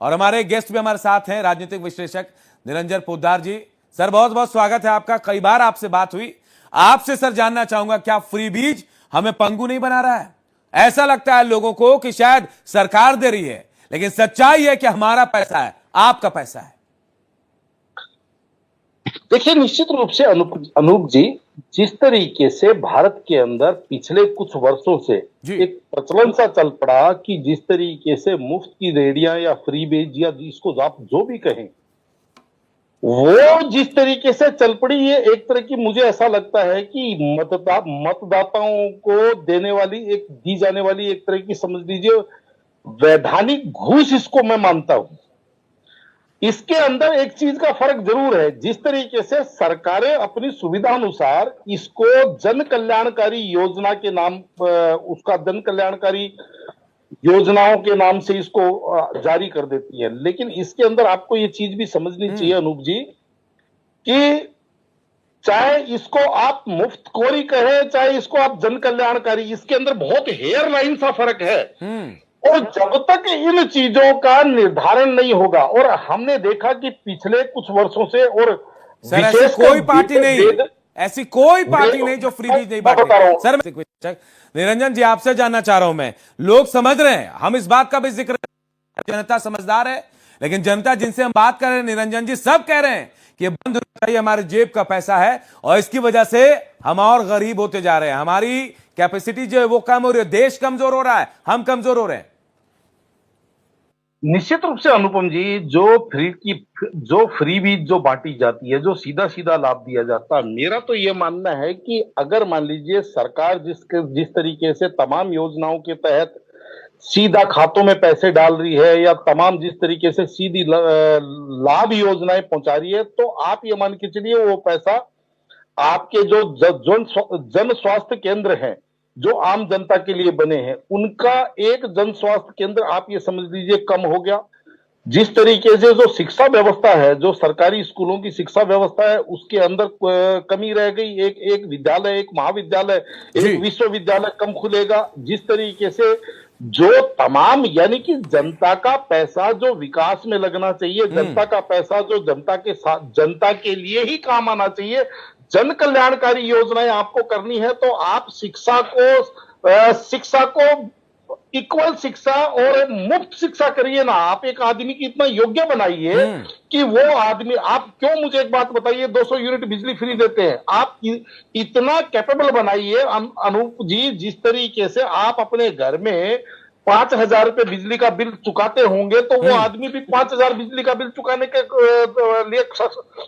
और हमारे गेस्ट भी हमारे साथ हैं, राजनीतिक विश्लेषक निरंजन पोद्दार जी। सर बहुत बहुत स्वागत है आपका। कई बार आपसे बात हुई, आपसे सर जानना चाहूंगा, क्या फ्रीबीज हमें पंगु नहीं बना रहा है? ऐसा लगता है लोगों को कि शायद सरकार दे रही है, लेकिन सच्चाई है कि हमारा पैसा है, आपका पैसा है। देखिए, निश्चित रूप से अनूप जी, जिस तरीके से भारत के अंदर पिछले कुछ वर्षों से एक प्रचलन सा चल पड़ा कि जिस तरीके से मुफ्त की रेडियां या फ्रीबीज या जिसको आप जो भी कहें, वो जिस तरीके से चल पड़ी, ये एक तरह की, मुझे ऐसा लगता है कि मतदाताओं को दी जाने वाली एक तरह की, समझ लीजिए, वैधानिक घूस, इसको मैं मानता हूं। इसके अंदर एक चीज का फर्क जरूर है, जिस तरीके से सरकारें अपनी सुविधा अनुसार इसको जन कल्याणकारी योजना के नाम, उसका जन कल्याणकारी योजनाओं के नाम से इसको जारी कर देती है। लेकिन इसके अंदर आपको ये चीज भी समझनी चाहिए अनूप जी, कि चाहे इसको आप मुफ्तखोरी कहें, चाहे इसको आप जन कल्याणकारी, इसके अंदर बहुत हेयर लाइन सा फर्क है। और जब तक इन चीजों का निर्धारण नहीं होगा, और हमने देखा कि पिछले कुछ वर्षों से, और ऐसी कोई पार्टी नहीं जो फ्रीबीज नहीं बांट रही। सर निरंजन जी, आपसे जानना चाह रहा हूं मैं, लोग समझ रहे हैं, हम इस बात का भी जिक्र, जनता समझदार है, लेकिन जनता जिनसे हम बात कर रहे हैं निरंजन जी, सब कह रहे हैं कि बंद होना चाहिए, हमारे जेब का पैसा है और इसकी वजह से हम और गरीब होते जा रहे हैं, हमारी कैपेसिटी जो है वो कम हो रही है, देश कमजोर हो रहा है, हम कमजोर हो रहे हैं। निश्चित रूप से अनुपम जी, जो फ्रीबीज जो बांटी जाती है, जो सीधा सीधा लाभ दिया जाता है, मेरा तो ये मानना है कि अगर मान लीजिए सरकार जिस तरीके से तमाम योजनाओं के तहत सीधा खातों में पैसे डाल रही है, या तमाम जिस तरीके से सीधी लाभ योजनाएं पहुंचा रही है, तो आप ये मान के चलिए वो पैसा आपके जो जन स्वास्थ्य केंद्र हैं, जो आम जनता के लिए बने हैं, उनका एक जन स्वास्थ्य केंद्र आप ये समझ लीजिए कम हो गया। जिस तरीके से जो शिक्षा व्यवस्था है, जो सरकारी स्कूलों की शिक्षा व्यवस्था है, उसके अंदर कमी रह गई। एक विद्यालय, एक महाविद्यालय, एक विश्वविद्यालय कम खुलेगा। जिस तरीके से जो तमाम, यानी कि जनता का पैसा जो विकास में लगना चाहिए, जनता का पैसा जो जनता के साथ, जनता के लिए ही काम आना चाहिए, जन कल्याणकारी योजनाएं आपको करनी है, तो आप शिक्षा को इक्वल शिक्षा और मुफ्त शिक्षा करिए ना। आप एक आदमी की इतना योग्य बनाइए कि वो आदमी, आप क्यों, मुझे एक बात बताइए, 200 यूनिट बिजली फ्री देते हैं, आप इतना कैपेबल बनाइए अनूप जी, जिस तरीके से आप अपने घर में 5,000 रुपए बिजली का बिल चुकाते होंगे, तो वो आदमी भी 5,000 बिजली का बिल चुकाने के लिए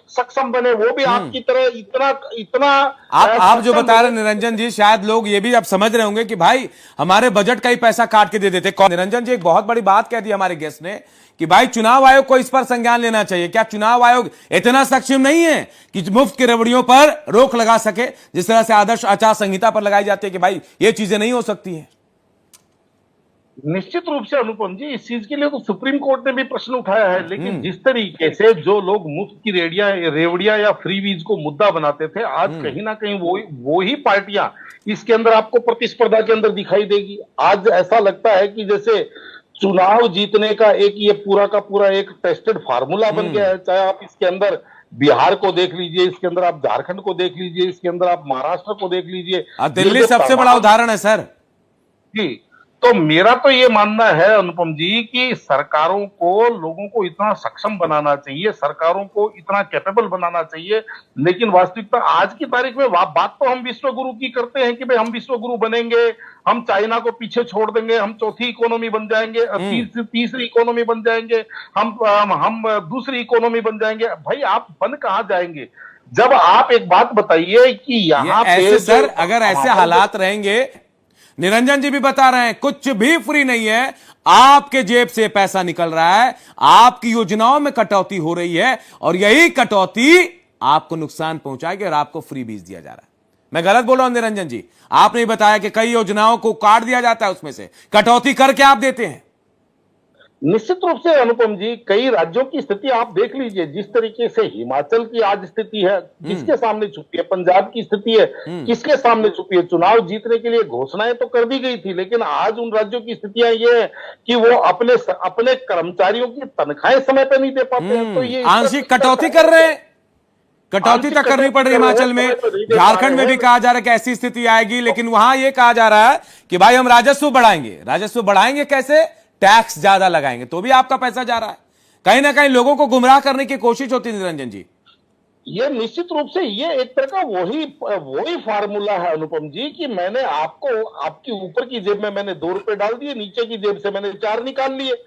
सक्षम बने, वो भी आपकी तरह इतना आप जो बता रहे हैं निरंजन जी, शायद लोग ये भी अब समझ रहे होंगे कि भाई हमारे बजट का ही पैसा काट के दे देते। निरंजन जी, एक बहुत बड़ी बात कह दी हमारे गेस्ट ने कि भाई चुनाव आयोग को इस पर संज्ञान लेना चाहिए। क्या चुनाव आयोग इतना सक्षम नहीं है कि मुफ्त की रेवड़ियों पर रोक लगा सके, जिस तरह से आदर्श आचार संहिता पर लगाई जाती है कि भाई ये चीजें नहीं हो सकती है? निश्चित रूप से अनुपम जी, इस चीज के लिए तो सुप्रीम कोर्ट ने भी प्रश्न उठाया है। लेकिन जिस तरीके से जो लोग मुफ्त की रेवड़ियां या फ्रीबीज को मुद्दा बनाते थे, आज कहीं ना कहीं वो ही पार्टियां इसके अंदर आपको प्रतिस्पर्धा के अंदर दिखाई देगी। आज ऐसा लगता है कि जैसे चुनाव जीतने का ये पूरा का पूरा एक टेस्टेड फार्मूला बन गया है। चाहे आप इसके अंदर बिहार को देख लीजिए, इसके अंदर आप झारखंड को देख लीजिए, इसके अंदर आप महाराष्ट्र को देख लीजिए, दिल्ली सबसे बड़ा उदाहरण है सर जी। तो मेरा तो ये मानना है अनुपम जी कि सरकारों को, लोगों को इतना सक्षम बनाना चाहिए, सरकारों को इतना कैपेबल बनाना चाहिए। लेकिन वास्तविकता आज की तारीख में बात तो हम विश्व गुरु की करते हैं कि भाई हम विश्व गुरु बनेंगे, हम चाइना को पीछे छोड़ देंगे, हम चौथी इकोनॉमी बन जाएंगे, तीसरी इकोनॉमी बन जाएंगे, हम दूसरी इकोनॉमी बन जाएंगे। भाई आप बन कहां जाएंगे? जब आप एक बात बताइए कि यहाँ पे सर अगर ऐसे हालात रहेंगे, निरंजन जी भी बता रहे हैं कुछ भी फ्री नहीं है, आपके जेब से पैसा निकल रहा है, आपकी योजनाओं में कटौती हो रही है और यही कटौती आपको नुकसान पहुंचाएगी और आपको फ्री बीज दिया जा रहा है। मैं गलत बोल रहा हूं निरंजन जी? आपने ही बताया कि कई योजनाओं को काट दिया जाता है, उसमें से कटौती करके आप देते हैं। निश्चित रूप से अनुपम जी, कई राज्यों की स्थिति आप देख लीजिए, जिस तरीके से हिमाचल की आज स्थिति है, किसके सामने छुपी है? पंजाब की स्थिति है, किसके सामने छुपी है? चुनाव जीतने के लिए घोषणाएं तो कर दी गई थी, लेकिन आज उन राज्यों की स्थितियां ये है कि वो अपने कर्मचारियों की तनख्वाहें समय पर नहीं दे पाते हैं। तो ये आंशिक कटौती कर रहे हैं, कटौती तक करनी पड़ रही है हिमाचल में। झारखंड में भी कहा जा रहा है कि ऐसी स्थिति आएगी, लेकिन वहां यह कहा जा रहा है कि भाई हम राजस्व बढ़ाएंगे। राजस्व बढ़ाएंगे कैसे? टैक्स ज्यादा लगाएंगे, तो भी आपका पैसा जा रहा है। कहीं ना कहीं लोगों को गुमराह करने की कोशिश होती है निरंजन जी। ये निश्चित रूप से ये एक तरह का वही फार्मूला है अनुपम जी, कि मैंने आपको आपकी ऊपर की जेब में मैंने 2 रुपए डाल दिए, नीचे की जेब से मैंने 4 निकाल लिए।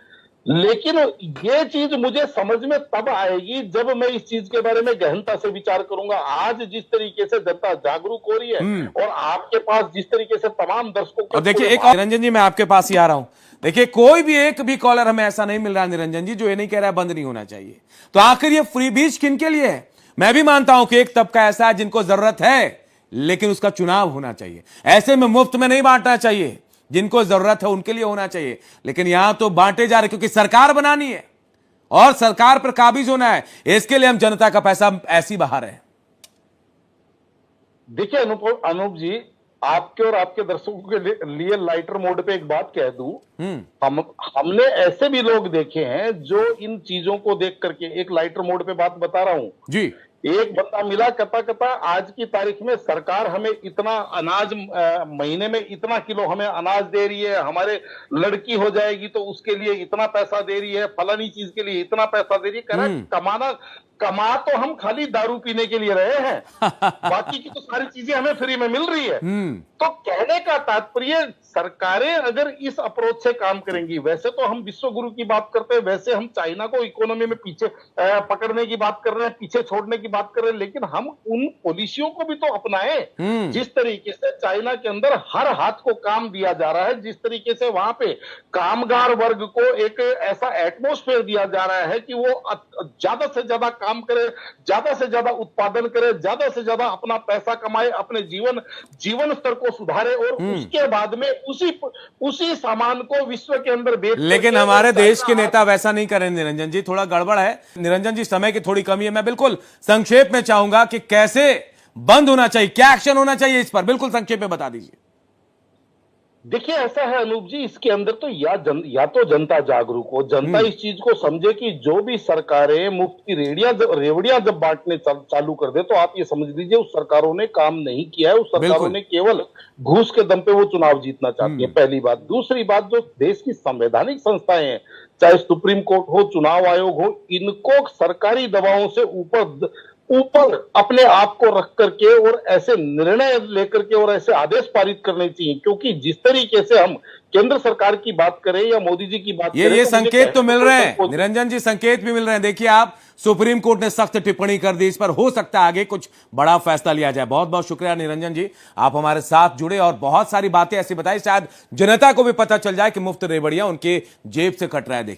लेकिन ये चीज मुझे समझ में तब आएगी जब मैं इस चीज के बारे में गहनता से विचार करूंगा। आज जिस तरीके से जनता जागरूक हो रही है और आपके पास जिस तरीके से तमाम दर्शकों को, और देखिए एक निरंजन जी, मैं आपके पास ही आ रहा हूं। देखिए कोई भी एक भी कॉलर हमें ऐसा नहीं मिल रहा निरंजन जी जो ये नहीं कह रहा है बंद नहीं होना चाहिए। तो आखिर ये फ्री बीज किन के लिए है? मैं भी मानता हूं कि एक तबका ऐसा है जिनको जरूरत है, लेकिन उसका चुनाव होना चाहिए। ऐसे में मुफ्त में नहीं बांटना चाहिए। जिनको जरूरत है उनके लिए होना चाहिए, लेकिन यहां तो बांटे जा रहे, क्योंकि सरकार बनानी है और सरकार पर काबिज होना है। इसके लिए हम जनता का पैसा ऐसी बहा रहे हैं। देखिए अनूप जी, आपके और आपके दर्शकों के लिए लाइटर मोड पे एक बात कह दूं। हमने ऐसे भी लोग देखे हैं जो इन चीजों को देख करके, एक लाइटर मोड पे बात बता रहा हूं जी। एक बंदा मिला, कहता आज की तारीख में सरकार हमें इतना अनाज, महीने में इतना किलो हमें अनाज दे रही है, हमारे लड़की हो जाएगी तो उसके लिए इतना पैसा दे रही है, फलानी चीज के लिए इतना पैसा दे रही है। कह रहा कमा तो हम खाली दारू पीने के लिए रहे हैं, बाकी की तो सारी चीजें हमें फ्री में मिल रही है। तो कहने का तात्पर्य, सरकारें अगर इस अप्रोच से काम करेंगी, वैसे तो हम विश्व गुरु की बात करते हैं, वैसे हम चाइना को इकोनॉमी में पीछे पकड़ने की बात कर रहे हैं, पीछे छोड़ने की बात कर रहे हैं, लेकिन हम उन पॉलिसियों को भी तो अपनाएं जिस तरीके से चाइना के अंदर हर हाथ को काम दिया जा रहा है, जिस तरीके से वहां पे कामगार वर्ग को एक ऐसा एटमोस्फेयर दिया जा रहा है कि वो ज्यादा से ज्यादा काम करे, ज्यादा से ज्यादा उत्पादन करे, ज्यादा से ज्यादा अपना पैसा कमाए, अपने जीवन स्तर को सुधारे और उसके बाद में उसी सामान को विश्व के अंदर बेच। लेकिन हमारे देश के नेता वैसा नहीं करें निरंजन जी, थोड़ा गड़बड़ है निरंजन जी, समय की थोड़ी कमी है। मैं बिल्कुल संक्षेप में चाहूंगा कि कैसे बंद होना चाहिए, क्या एक्शन होना चाहिए इस पर, बिल्कुल संक्षेप में बता दीजिए। देखिए ऐसा है अनूप जी, इसके अंदर तो या तो जनता जागरूक हो, जनता इस चीज को समझे कि जो भी सरकारें मुफ्त की रेवड़ियां जब बांटने चालू कर दे, तो आप ये समझ लीजिए उस सरकारों ने काम नहीं किया है, उस सरकारों ने केवल घूस के दम पे वो चुनाव जीतना चाहती है, पहली बात। दूसरी बात, जो देश की संवैधानिक संस्थाएं हैं, चाहे सुप्रीम कोर्ट हो, चुनाव आयोग हो, इनको सरकारी दबावों से ऊपर अपने आप को रख करके और ऐसे निर्णय लेकर के और ऐसे आदेश पारित करने चाहिए, क्योंकि जिस तरीके से हम केंद्र सरकार की बात करें या मोदी जी की बात करें, ये संकेत तो मिल रहे हैं निरंजन जी, संकेत भी मिल रहे हैं। देखिए आप, सुप्रीम कोर्ट ने सख्त टिप्पणी कर दी इस पर, हो सकता है आगे कुछ बड़ा फैसला लिया जाए। बहुत बहुत शुक्रिया निरंजन जी, आप हमारे साथ जुड़े और बहुत सारी बातें ऐसी बताई, शायद जनता को भी पता चल जाए कि मुफ्त रेवड़ियां उनके जेब से कट रहा है। देखिए।